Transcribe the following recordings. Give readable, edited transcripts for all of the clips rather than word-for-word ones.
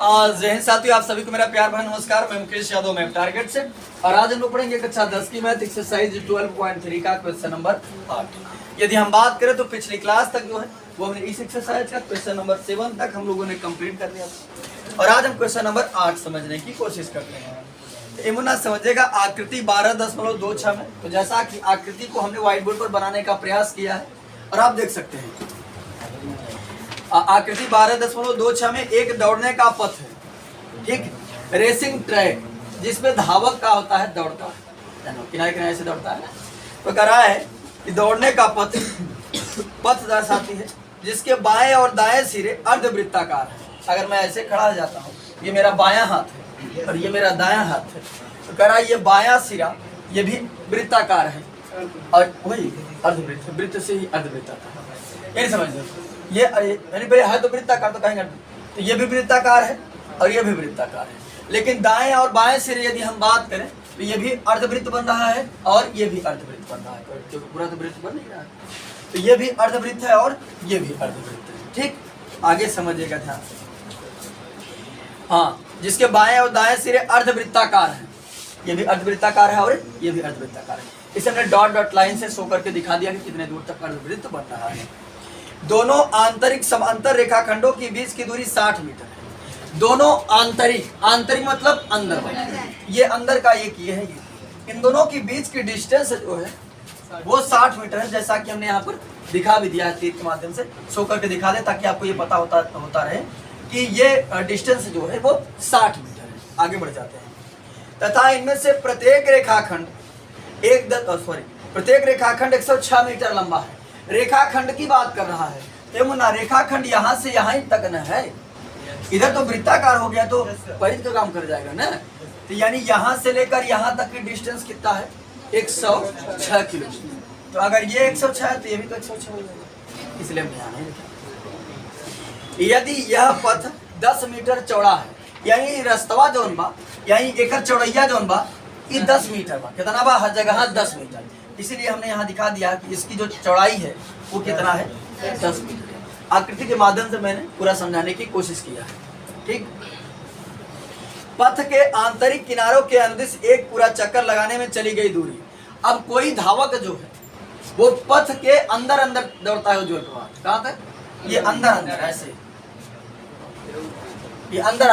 जय हिंद साथियों, आप सभी को मेरा प्यार भरा नमस्कार। मैं मुकेश यादव, मैं टारगेट से। और आज हम लोग पढ़ेंगे कक्षा 10 की मैथ एक्सरसाइज 12.3 का क्वेश्चन नंबर 8। यदि हम बात करें तो पिछली क्लास तक जो है वो हमने इस एक्सरसाइज का क्वेश्चन नंबर 7 तक हम लोगों ने कंप्लीट कर लिया और आज हम क्वेश्चन नंबर 8 समझने की कोशिश करते हैं। इमुना समझेगा आकृति 12.26 में। तो जैसा कि आकृति को हमने व्हाइट बोर्ड पर बनाने का प्रयास किया है और आप देख सकते हैं आकृति 12.26 में एक दौड़ने का पथ है, ठीक, रेसिंग ट्रैक, जिसमें धावक का होता है, दौड़ता है, किनारे किनारे से दौड़ता है। तो कह रहा है कि दौड़ने का पथ दर्शाती है जिसके बाएं और दाएं सिरे अर्धवृत्ताकार है। अगर मैं ऐसे खड़ा हो जाता हूँ, ये मेरा बायां हाथ है और ये मेरा दायां हाथ है, तो कह रहा है ये बायां सिरा ये भी वृत्ताकार है और वही अर्धवृत्त, वृत्त से ही अर्धवृत्ताकार। ये समझ लो, ये है तो वृत्ताकार, तो कहेंगे तो ये भी वृत्ताकार है और ये भी वृत्ताकार है। लेकिन दाएं और बाएं सिरे यदि हम बात करें तो ये भी अर्धवृत्त बन रहा है और ये भी अर्धवृत्त बन रहा है, क्योंकि पूरा तो वृत्त बन नहीं रहा है। तो ये भी अर्धवृत्त है और ये भी अर्धवृत्त है, ठीक। आगे समझिएगा ध्यान से। हाँ, जिसके बाएं और दाएं सिरे अर्धवृत्ताकार है, ये भी अर्धवृत्ताकार है और ये भी अर्धवृत्ताकार है। इसे हमने डॉट डॉट लाइन से शो करके दिखा दिया कि कितने दूर तक अर्धवृत्त बन रहा है। दोनों आंतरिक समांतर रेखाखंडों के बीच की दूरी 60 मीटर है। दोनों आंतरिक मतलब अंदर, ये अंदर का ये है, ये इन दोनों के बीच की डिस्टेंस जो है वो 60 मीटर है। जैसा कि हमने यहाँ पर दिखा भी दिया है, तीर के माध्यम से शो करके दिखा दे ताकि आपको ये पता होता रहे कि ये डिस्टेंस जो है वो 60 मीटर है। आगे बढ़ जाते हैं। तथा इनमें से प्रत्येक रेखाखंड प्रत्येक रेखाखंड 106 मीटर लंबा है। रेखाखंड की बात कर रहा है, ये मुन्ना रेखाखंड यहाँ से यहाँ तक न है, इधर तो वृत्ताकार हो गया तो परिध का काम कर जाएगा ना। तो यानी यहाँ से लेकर यहाँ तक की डिस्टेंस कितना है, 106 किलोमीटर। तो अगर ये 106 है तो ये भी तो 106 हो जाएगा, इसलिए हम ध्यान नहीं रखें। यदि यह पथ 10 मीटर चौड़ा है, यानी रस्तवा जोन बा, यानी एकर चौड़ैया जोन बा, ये 10 मीटर बा, कितना बा, हर जगह 10 मीटर। इसीलिए हमने यहाँ दिखा दिया कि इसकी जो चौड़ाई है वो कितना है, 10 मीटर। आकृति के माध्यम से मैंने पूरा समझाने की कोशिश किया है, ठीक। पथ के आंतरिक किनारों के अनुदिश एक पूरा चक्कर लगाने में चली गई दूरी। अब कोई धावक जो है वो पथ के अंदर अंदर दौड़ता है, जो कहाँ तक, ये अंदर ऐसे, ये अंदर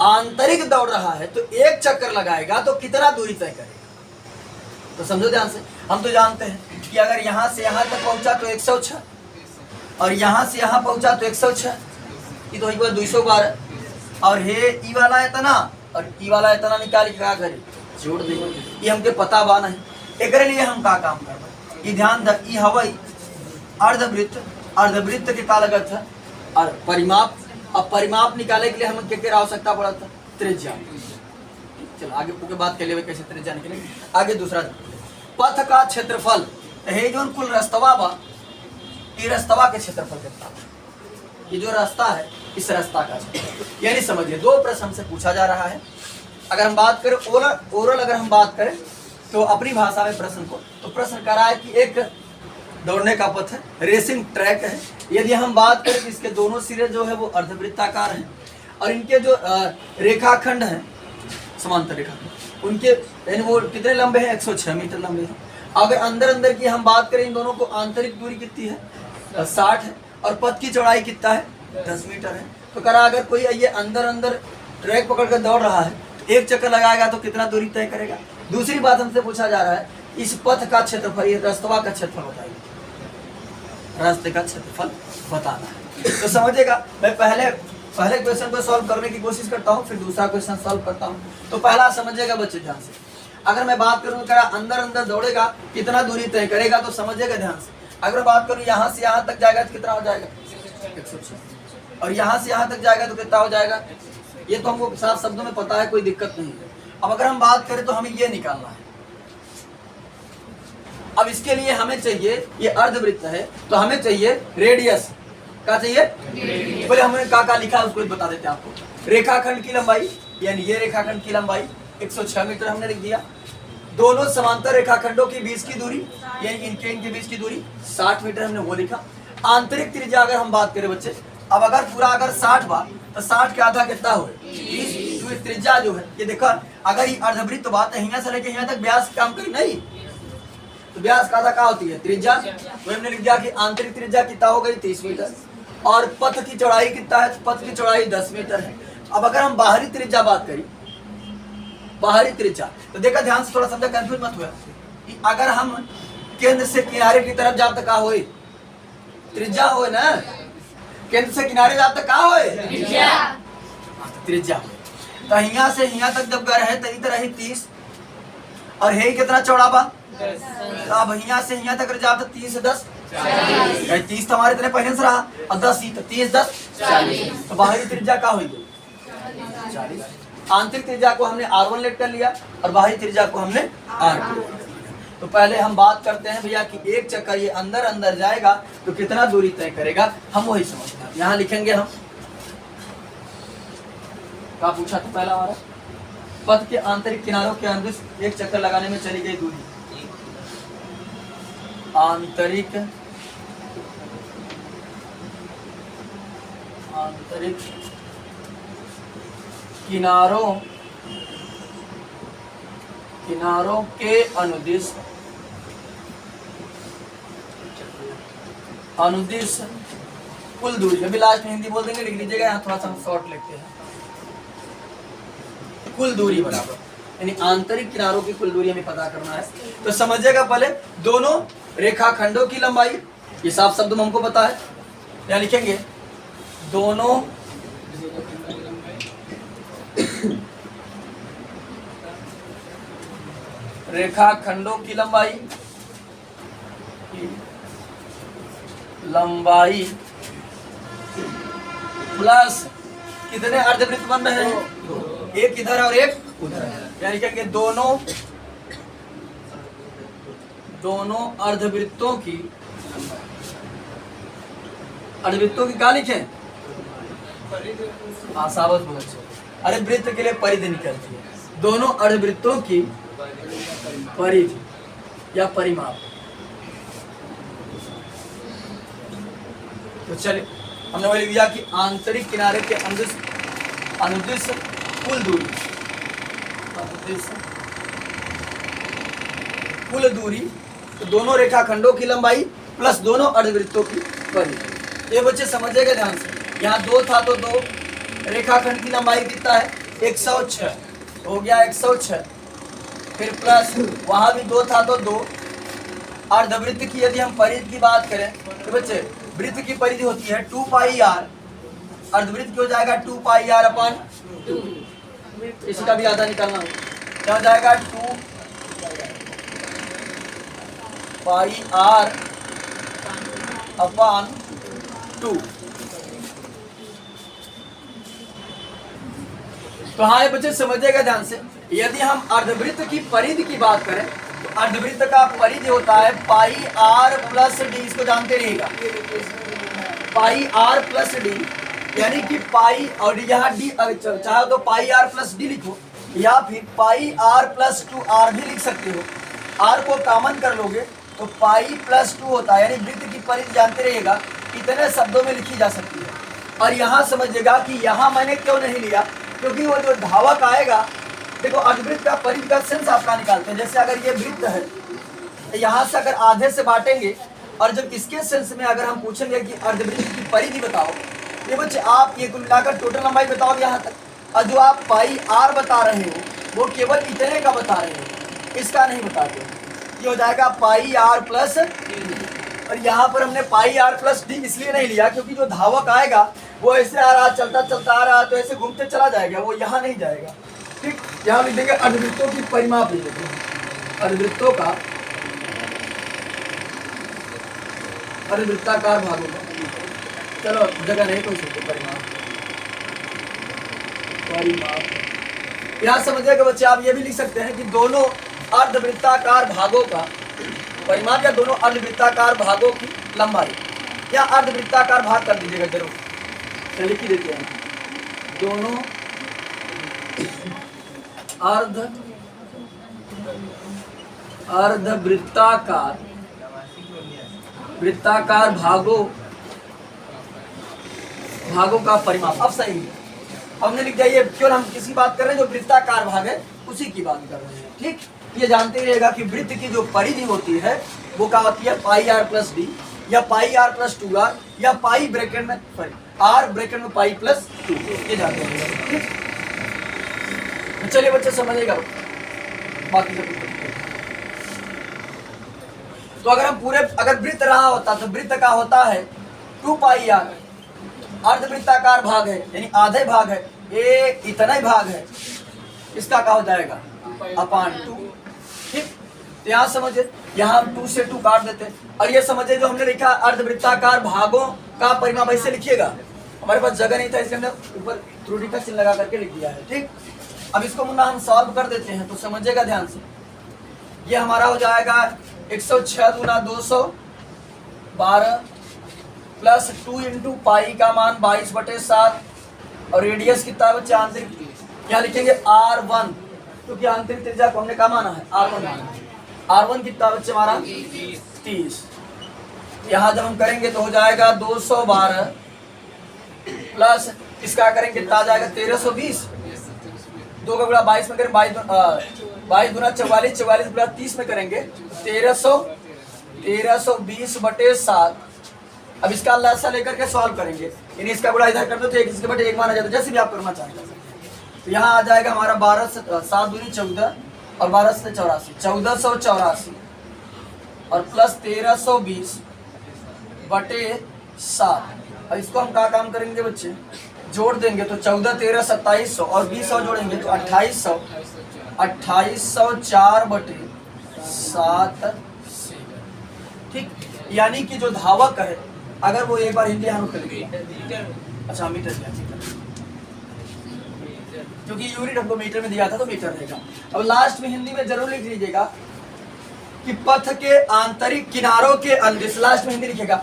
आंतरिक दौड़ रहा है, तो एक चक्कर लगाएगा तो कितना दूरी तय करेगा। तो समझो ध्यान से, हम तो जानते हैं कि अगर यहाँ से यहाँ तक पहुँचा तो 106 और यहाँ से यहाँ पहुँचा तो 106, ये तो 212 और हे ई वाला इतना और ई वाला इतना निकाल के क्या करें, जोड़ देंगे। ये हमके पता बा नहीं, एक लिए हम का काम कर, ये ध्यान द, ई हवाई अर्धवृत्त के का लगत है और परिमाप। अब परिमाप निकाले के लिए हमें क्या आवश्यकता पड़ा था, त्रिज्या। चलो आगे पूरी बात कर ले कैसे त्रिज्या निकले। आगे दूसरा, पथ का क्षेत्रफल, हे जो कुल रस्तवा बा, ये रस्तवा के क्षेत्रफल कितना, ये जो रास्ता है इस रास्ता का, यानी समझिए दो प्रश्न हमसे पूछा जा रहा है। अगर हम बात करें ओरल अगर हम बात करें तो अपनी भाषा में प्रश्न को, तो प्रश्न कर रहा है कि एक दौड़ने का पथ है, रेसिंग ट्रैक है। यदि हम बात करें कि इसके दोनों सिरे जो है वो अर्धवृत्ताकार हैं और इनके जो रेखाखंड हैं, समांतर रेखाखंड, उनके यानी वो कितने लंबे हैं, 106 मीटर लंबे हैं। अगर अंदर की हम बात करें, इन दोनों को आंतरिक दूरी कितनी है, 60 है और पथ की चौड़ाई कितना है, 10 मीटर है। तो करा अगर कोई ये अंदर ट्रैक पकड़ कर दौड़ रहा है तो एक चक्कर लगाएगा तो कितना दूरी तय करेगा। दूसरी बात हमसे पूछा जा रहा है, इस पथ का क्षेत्रफल, ये रास्तवा का क्षेत्रफल बताइए, रास्ते का क्षेत्रफल बताना है। तो समझिएगा, मैं पहले क्वेश्चन को सॉल्व करने की कोशिश करता हूँ, फिर दूसरा क्वेश्चन सॉल्व करता हूँ। तो पहला समझिएगा बच्चे ध्यान से, अगर मैं बात करूँ अंदर दौड़ेगा कितना दूरी तय करेगा, तो समझिएगा ध्यान से। अगर बात करूँ यहाँ से यहाँ तक जाएगा तो कितना हो जाएगा, 106 और यहाँ से यहाँ तक जाएगा तो कितना हो जाएगा, ये तो हमको साफ शब्दों में पता है, कोई दिक्कत नहीं है। अब अगर हम बात करें तो हमें ये निकालना है। अब इसके लिए हमें चाहिए, ये अर्धवृत्त है तो हमें चाहिए रेडियस, क्या चाहिए, बोले हमने का लिखा है उसको बता देते हैं आपको। रेखाखंड की लंबाई, यानी ये रेखाखंड की लंबाई 106 मीटर हमने लिख दिया। दोनों समांतर रेखाखंडों के बीच की दूरी, यानी इनके बीच की दूरी 60 मीटर हमने वो लिखा। आंतरिक त्रिज्या अगर हम बात करें बच्चे, अब अगर पूरा 60 बा तो 60 के आधा कितना हुए 30। तो त्रिज्या जो है ये देखो, अगर ये अर्धवृत्त बात है यहाँ से लेके यहाँ तक व्यास काम करी नहीं, तो व्यास का आधा क्या होती है त्रिज्या। तो हमने लिख दिया कि आंतरिक त्रिज्या कितना हो गई 30 मीटर, और पथ की चौड़ाई कितना है, पथ की चौड़ाई 10 मीटर है। अब अगर हम बाहरी त्रिज्या बात करें, बाहरी त्रिज्या, तो देखा ध्यान से थोड़ा समझा, कंफ्यूज मत हुआ कि अगर हम केंद्र से किनारे की तरफ जाते का होए त्रिज्या होए ना, केंद्र से किनारे जाते का होए त्रिज्या। तो यहाँ से यहाँ तक जब गए है तो इधर है 30, और है कितना चौड़ा बा, तो अब यहाँ से यहाँ तक जाते 30 से 10 30 तो हमारे इतने पहले से रहा, और 10 ही तो 30 10 40। तो बाहरी त्रिज्या का होगी 40। आंतरिक त्रिज्या को हमने R1 लेट कर लिया और बाहरी त्रिज्या को हमने R2। तो पहले हम बात करते हैं भैया कि एक चक्कर ये अंदर अंदर जाएगा तो कितना दूरी तय करेगा, हम वही समझते हैं। यहाँ लिखेंगे हम क्या पूछा था पहला हमारा, पथ के आंतरिक किनारों के अंदर एक चक्कर लगाने में चली गई दूरी, आंतरिक किनारों के अनुदिश कुल दूरी। अभी लास्ट में हिंदी बोल देंगे, लिख लीजिएगा, यहाँ थोड़ा सा हम शॉर्ट लिखते हैं। कुल दूरी बराबर, यानी आंतरिक किनारों की कुल दूरी हमें पता करना है। तो समझिएगा पहले दोनों रेखाखंडों की लंबाई, ये साफ शब्द में हमको पता है, यहाँ लिखेंगे दोनों रेखाखंडों की लंबाई प्लस कितने अर्धवृत्त बन रहे हैं, एक इधर और एक उधर, यानी क्या दोनों अर्धवृत्तों की क्या लिखें, सावध बोलो, अरे वृत्त के लिए परिधि निकलती है, दोनों अर्धवृत्तों की परिधि या परिमाप। तो चलिए हमने वही लिया कि आंतरिक किनारे के अनुदिश कुल दूरी, तो दोनों रेखाखंडों की लंबाई प्लस दोनों अर्धवृत्तों की परिधि। ये बच्चे समझिएगा ध्यान से, यहाँ 2 था तो 2, रेखाखंड की लंबाई कितना है 106, हो गया 106, फिर प्लस वहां भी 2 था तो 2। अर्धवृत्त की यदि हम परिधि की बात करें तो बच्चे वृत्त की परिधि होती है 2 पाई r, अर्धवृत्त की हो जाएगा 2 पाई r अपन 2, इसका भी आधा निकालना हो, क्या हो जाएगा 2 पाई r अपन 2। तो हाँ ये बच्चे समझिएगा ध्यान से, यदि हम अर्धवृत्त की परिधि की बात करें तो अर्धवृत्त का परिधि होता है पाई r प्लस डी, इसको जानते रहिएगा, पाई r प्लस डी, यानी कि पाई और यहाँ डी, चाहे तो पाई r प्लस डी लिखो या फिर पाई r प्लस 2r भी लिख सकते हो, r को कॉमन कर लोगे तो पाई प्लस 2 होता है, यानी वृत्त की परिधि जानते रहिएगा, इतने शब्दों में लिखी जा सकती है। और यहाँ समझिएगा कि यहाँ मैंने क्यों नहीं लिया, क्योंकि वो जो धावक आएगा, देखो अर्धवृत्त का परिधि का सेंस आपका निकालते हैं, जैसे अगर ये वृत्त है तो यहाँ से अगर आधे से बांटेंगे, और जब इसके सेंस में अगर हम पूछेंगे कि अर्धवृत्त की परिधि बताओ, ये बच्चे आप ये कुल मिलाकर टोटल लंबाई बताओगे यहाँ तक, और जो आप पाई r बता रहे हो वो केवल इतने का बता रहे हो, इसका नहीं बताते। ये हो जाएगा पाई r प्लस, और यहाँ पर हमने पाई r प्लस डी इसलिए नहीं लिया क्योंकि जो धावक आएगा वो ऐसे आ रहा, चलता चलता आ रहा, तो ऐसे घूमते चला जाएगा, वो यहाँ नहीं जाएगा। ठीक, यहाँ लिख देंगे अर्धवृत्तों की परिमाप लिख देते हैं, अर्धवृत्तों का अर्धवृत्ताकार भागों का, चलो जगह नहीं कोई सोचो, परिमाप। यहाँ समझिएगा बच्चे आप ये भी लिख सकते हैं कि दोनों अर्धवृत्ताकार भागों का परिमाप या दोनों अर्धवृत्ताकार भागों की लंबाई, या अर्धवृत्ताकार भाग कर दीजिएगा जरूर, लिख ही देते हैं, दोनों अर्धवृत्ताकार भागों का परिमाप। अब सही है, हमने लिख दिया ये, केवल हम किसी बात कर रहे हैं जो वृत्ताकार भाग है उसी की बात कर रहे हैं। ठीक, ये जानते रहिएगा कि वृत्त की जो परिधि होती है वो क्या होती है, पाई आर प्लस डी या पाई आर प्लस 2r या पाई ब्रैकेट में आर ब्रैकेट में पाई प्लस 2, ये जानते रहिएगा। ठीक, चलिए बच्चे समझिएगा बाकी सब। तो अगर हम अगर वृत्त रहा होता तो वृत्त का होता है 2 पाई आर, अर्धवृत्ताकार भाग है यानी आधे भाग है, ये इतना ही भाग है, इसका क्या हो जाएगा अपान 2। ठीक, तो यहाँ समझे, यहाँ हम 2 से 2 काट देते हैं और ये समझे जो हमने लिखा अर्धवृत्ताकार भागों का परिमाप ऐसे लिखिएगा, हमारे पास जगह नहीं था इसलिए हमने ऊपर त्रुटि का चिन्ह लगा करके लिख दिया है। ठीक, अब इसको मुन्ना हम सॉल्व कर देते हैं तो समझिएगा ध्यान से। ये हमारा हो जाएगा 106 गुना 212 प्लस 2 इंटू पाई का मान 22/7 और रेडियस कितना बच्चे आंतरिक, यहाँ लिखेंगे R1 क्योंकि आंतरिक त्रिज्या को हमने क्या माना है R1 माना है। R1 कितना बच्चे हमारा 30। यहाँ जब हम करेंगे तो हो जाएगा 212 प्लस इसका करेंगे कितना आ जाएगा 1320, 2 का गुणा 22 में करें 22 गुना 44, 44 गुना 30 में करेंगे 1320/7। अब इसका लासा लेकर के सॉल्व करेंगे, यानी इसका गुणा इधर कर दो तो 1 इसके बटे 1 माना जाता है, जैसे भी आप करना चाहेंगे। तो यहाँ आ जाएगा हमारा 12 से 7 दूनी 14 और 12 से 84, 1484 और प्लस 1320/7। अब इसको हम क्या काम करेंगे बच्चे, जोड़ देंगे तो 14 13 2700 और 20 जोड़ेंगे तो 2800, 2804/7। ठीक, यानी कि जो धावक है अगर वो एक बार हिंदी हम कर अच्छा मीटर दिया, क्योंकि यूनिट हमको मीटर में दिया था तो मीटर रहेगा। अब लास्ट में हिंदी में जरूर लिख लीजिएगा कि पथ के आंतरिक किनारों के अनुदिश, लास्ट में हिंदी लिखेगा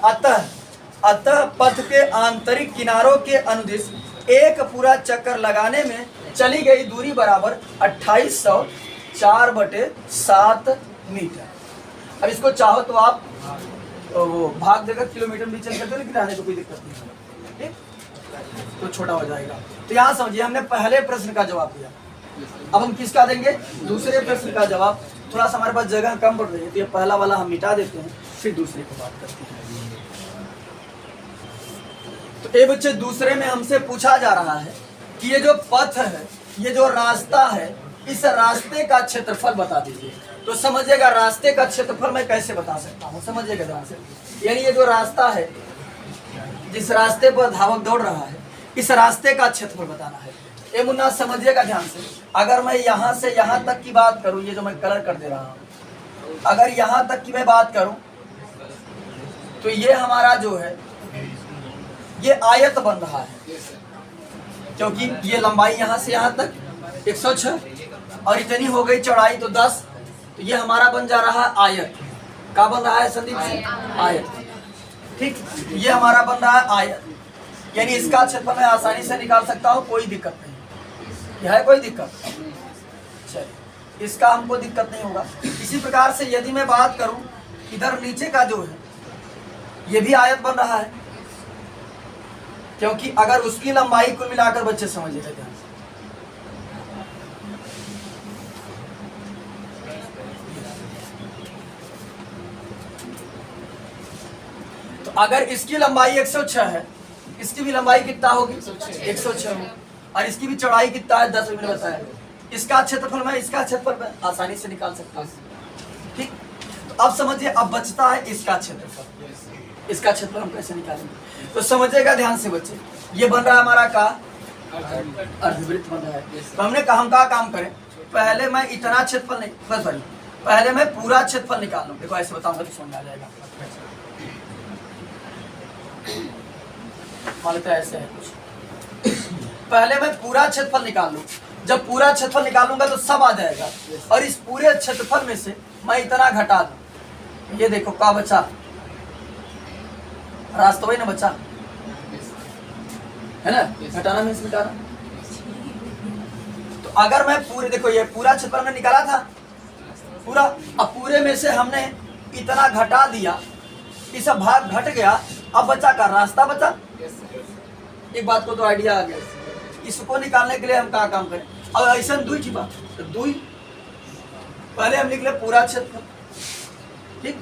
अतः पथ के आंतरिक किनारों के अनुदिश एक पूरा चक्कर लगाने में चली गई दूरी बराबर 2804/7 मीटर। अब इसको चाहो तो आप वो भाग देकर किलोमीटर में चल करते, लेकिन आने को कोई दिक्कत नहीं है। ठीक, तो छोटा हो जाएगा। तो यहाँ समझिए हमने पहले प्रश्न का जवाब दिया, अब हम किसका देंगे दूसरे प्रश्न का जवाब। थोड़ा सा हमारे पास जगह कम पड़ रही है तो ये पहला वाला हम मिटा देते हैं, फिर दूसरे को बात करते हैं। तो ये बच्चे दूसरे में हमसे पूछा जा रहा है कि ये जो पथ है, ये जो रास्ता है, इस रास्ते का क्षेत्रफल बता दीजिए। तो समझिएगा रास्ते का क्षेत्रफल मैं कैसे बता सकता हूँ, समझिएगा ध्यान से। यानी ये जो रास्ता है, जिस रास्ते पर धावक दौड़ रहा है, इस रास्ते का क्षेत्रफल बताना है। ये मुन्ना समझिएगा ध्यान से, अगर मैं यहाँ से यहाँ तक की बात करूँ, ये जो मैं कलर कर दे रहा हूँ, अगर यहाँ तक की मैं बात करूँ तो ये हमारा जो है ये आयत बन रहा है, क्योंकि ये लंबाई यहाँ से यहाँ तक 106 और इतनी हो गई चौड़ाई तो 10, तो ये हमारा बन जा रहा है आयत। क्या बन रहा है संदीप जी? आयत। ठीक, ये हमारा बन रहा है आयत, यानी इसका क्षेत्रफल मैं आसानी से निकाल सकता हूँ, कोई दिक्कत नहीं। यह है कोई दिक्कत? चलिए, इसका हमको दिक्कत नहीं होगा। इसी प्रकार से यदि मैं बात करूं इधर नीचे का जो है ये भी आयत बन रहा है, क्योंकि अगर उसकी लंबाई कुल मिलाकर बच्चे समझिएगा ध्यान से, तो अगर इसकी लंबाई 106 है, इसकी भी लंबाई कितना होगी 106 होगी, और इसकी भी चौड़ाई कितना है 10 मैंने बताया। इसका क्षेत्रफल मैं इसका क्षेत्रफल मैं आसानी से निकाल सकता हूँ। ठीक, तो अब समझिए, अब बचता है इसका क्षेत्रफल। इसका क्षेत्रफल हम कैसे निकालेंगे तो समझिएगा ध्यान से बच्चे। ये बन रहा है हमारा का अर्धवृत्त बन रहा है। तो हमने कहा हम क्या काम करें, पहले मैं इतना क्षेत्रफल नहीं, बस भाई पहले मैं पूरा क्षेत्रफल निकाल लूँ। देखो ऐसे बताऊंगा तो समझ आ जाएगा। मान लेते हैं ऐसे है कुछ, पहले मैं पूरा क्षेत्रफल निकाल लूँ। जब पूरा क्षेत्रफल निकालूंगा तो सब आ जाएगा, और इस पूरे क्षेत्रफल में से मैं इतना घटा दूं। ये देखो क्या बचा, रास्ता वही ना बचा है ना, घटाना में इसमें घटाना। तो अगर मैं पूरे, देखो ये पूरा क्षेत्रफल में निकाला था पूरा, अब पूरे में से हमने इतना घटा दिया, इस भाग घट गया, अब बचा का रास्ता बचा। एक बात को तो आइडिया आ गया, इसको निकालने के लिए हम कहाँ काम करें? और ऐसा दुई की बात तो दुई पहले हम लिख ले पूरा क्षेत्रफल, ठीक,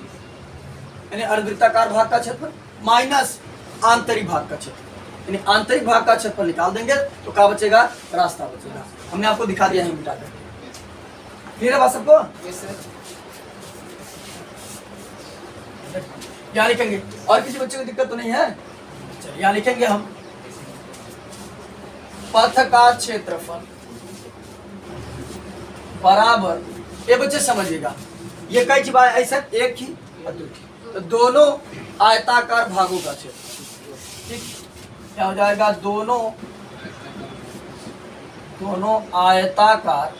यानी अर्धवृत्ताकार भाग का क्षेत्रफल माइनस आंतरिक भाग का क्षेत्रफल, यानी आंतरिक भाग का क्षेत्रफल निकाल देंगे तो क्या बचेगा? रास्ता बचेगा। हमने आपको दिखा दिया है मिटा कर। क्लियर है बात सबको? यहाँ लिखेंगे और किसी बच्चे को दिक्कत तो नहीं है? चलिए यहाँ लिखेंगे हम पथ का क्षेत्रफल बराबर, ये बच्चे समझिएगा, ये कई चीज ऐसा एक ही तो दोनों आयताकार भागों का क्षेत्रफल, ठीक, क्या हो जाएगा? दोनों आयताकार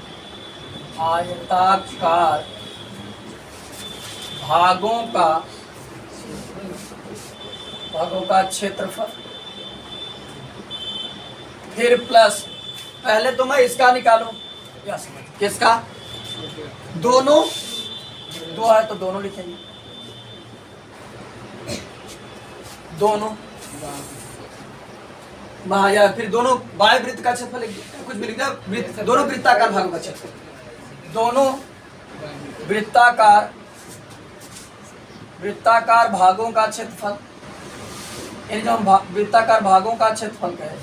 भागों का क्षेत्रफल, फिर प्लस, पहले तो मैं इसका निकालूं, किसका? दोनों, दो है तो दोनों लिखेंगे, दोनों या फिर दोनों बाह्य वृत्त का क्षेत्रफल लिख दिया, कुछ भी लिख दिया, वृत्त, दोनों वृत्ताकार भागों का क्षेत्रफल, दोनों वृत्ताकार भागों का क्षेत्रफल, यानी जब हम वृत्ताकार भागों का क्षेत्रफल कहें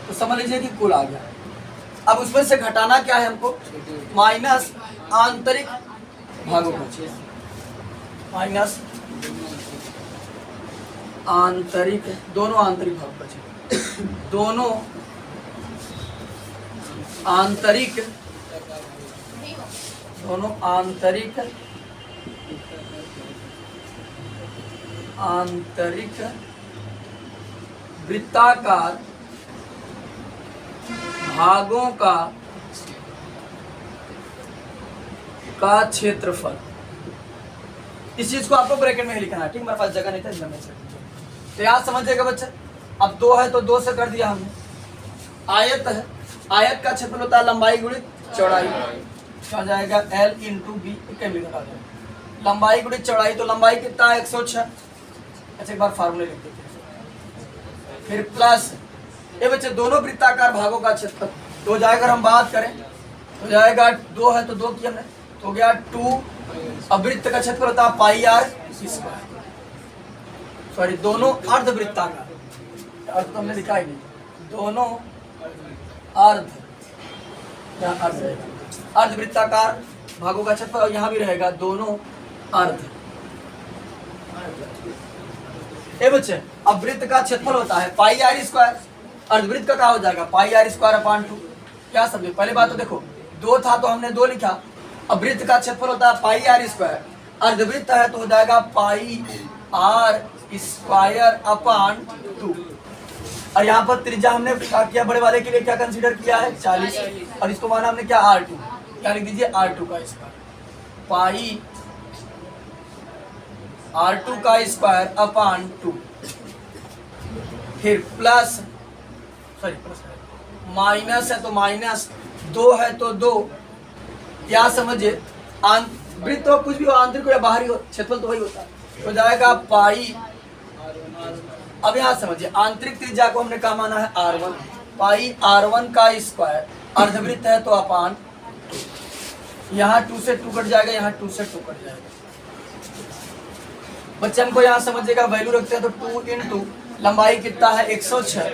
तो समझ लीजिए कि कुल आ गया। अब उसमें से घटाना क्या है हमको? माइनस आंतरिक भागों का क्षेत्रफल, माइनस आंतरिक, दोनों आंतरिक भागों का क्षेत्रफल, दोनों आंतरिक वृत्ताकार भागों का क्षेत्रफल। इस चीज को आपको ब्रैकेट में ही लिखना है, ठीक, मेरे पास जगह नहीं था इसलिए मैं तो याद समझिएगा बच्चे। अब दो है तो दो से कर दिया हमने। आयत है, आयत का क्षेत्रफल होता है लंबाई गुणित चौड़ाई, क्या जाएगा? L इंटू बी, लंबाई गुणित चौड़ाई, तो लंबाई कितना है? 106। अच्छा एक बार फार्मूले लिख देते हैं, फिर प्लस, ये बच्चे दोनों वृत्ताकार भागों का क्षेत्रफल, तो जाएगा, अगर हम बात करें तो जाएगा, दो है तो दो किया हमने तो गया 2, अब वृत्त का क्षेत्रफल होता है पाई आर स्क्वायर, सॉरी दोनों अर्धवृत्ताकार, अर्ध तो हमने लिखा ही नहीं, दोनों अर्धवृत्ताकार भागों का क्षेत्रफल, और यहाँ भी रहेगा दोनों अर्ध। ए बच्चे, अब वृत्त का क्षेत्रफल होता है पाई आर स्क्वायर, अर्धवृत्त का क्या हो जाएगा? पाई आर स्क्वायर अपॉन 2। क्या समझे? पहले बात तो देखो, दो था तो हमने दो लिखा, अब वृत्त का क्षेत्रफल होता है पाई आर स्क्वायर, अर्धवृत्त है तो हो जाएगा पाई आर स्क्वायर अपॉन 2। और यहाँ पर त्रिज्या हमने क्या किया? बड़े वाले के लिए क्या कंसीडर किया है? 40, और इसको माना हमने क्या? R2, क्या लिख दीजिए? R2 का स्क्वायर, पाई R2 का स्क्वायर अपॉन 2, फिर प्लस, सॉरी प्लस माइनस है तो माइनस, दो है तो दो, क्या समझिए? वृत्त तो कुछ भी हो, आंतरिक हो या बाहरी हो, क्षेत्रफल तो वही होता है, तो जाएगा पाई। अब यहाँ समझिए, आंतरिक त्रिज्या को हमने कहा माना है R1, पाई R1 का स्क्वायर, अर्धवृत्त है तो अपान, यहाँ 2 से 2 कट जाएगा, यहाँ 2 से 2 कट जाएगा। बच्चे हमको यहाँ समझिएगा, वैल्यू रखते हैं तो 2 इंटू लंबाई कितना है? 106,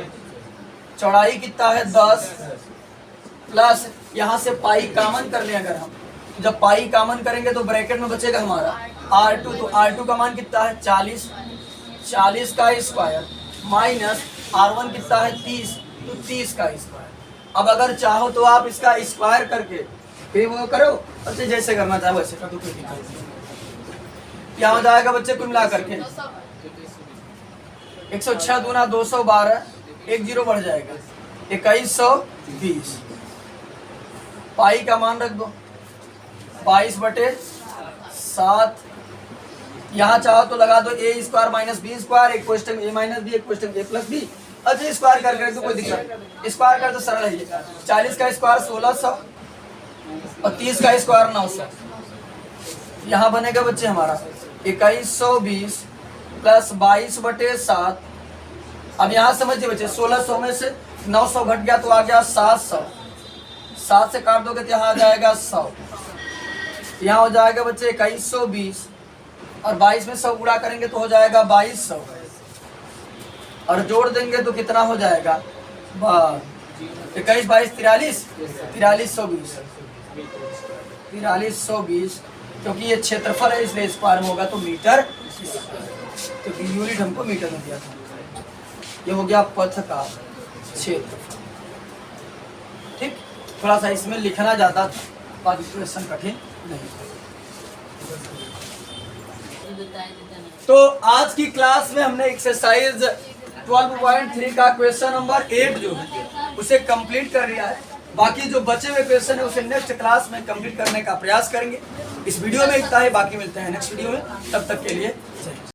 चौड़ाई कितना है? 10, प्लस यहाँ से पाई कामन कर लें अगर हम, जब पाई कामन करेंगे तो ब्रैकेट में बचेगा हमारा R2, तो R2 का मान कितना है? 40, 40 का स्क्वायर माइनस R1 कितना है? 30, तो 30 का स्क्वायर। अब अगर चाहो तो आप इसका स्क्वायर करके फिर वो करो, अच्छा जैसे करना चाहे वैसे कर दो, कोई दिक्कत नहीं। क्या हो जाएगा बच्चे कुल मिला करके? 106 दूना 212, 1 0 बढ़ जाएगा, 2120। पाई का मान रख दो 22/7, यहाँ चाहो तो लगा दो a square minus B square, एक क्वेश्चन a माइनस बी, एक क्वेश्चन a प्लस बी। अच्छा स्क्वायर करके तो कोई दिक्कत नहीं, स्क्वायर कर तो सरल है। 40 का स्क्वायर 1600 और 30 का स्क्वायर 900, यहाँ बनेगा बच्चे हमारा 2120 प्लस 22/7। अब यहाँ समझिए बच्चे, 1600 में से 900 घट गया तो आ गया 700, 7 से काट दोगे तो यहाँ आ जाएगा 100, यहाँ हो जाएगा बच्चे 2120, और 22 में 100 गुणा करेंगे तो हो जाएगा 2200, और जोड़ देंगे तो कितना हो जाएगा 21 22 43, 4320, 4320, क्योंकि ये क्षेत्रफल है इसलिए स्क्वायर में होगा तो मीटर, क्योंकि यूनिट हमको मीटर में दिया था। ये हो गया पथ का क्षेत्रफल। ठीक, थोड़ा सा इसमें लिखना ज्यादा था, बाकी क्वेश्चन कठिन नहीं। तो आज की क्लास में हमने एक्सरसाइज 12.3 का क्वेश्चन नंबर 8 जो है उसे कंप्लीट कर लिया है। बाकी जो बचे हुए क्वेश्चन है उसे नेक्स्ट क्लास में कंप्लीट करने का प्रयास करेंगे। इस वीडियो में इतना ही, बाकी मिलते हैं नेक्स्ट वीडियो में, तब तक के लिए जय हिंद।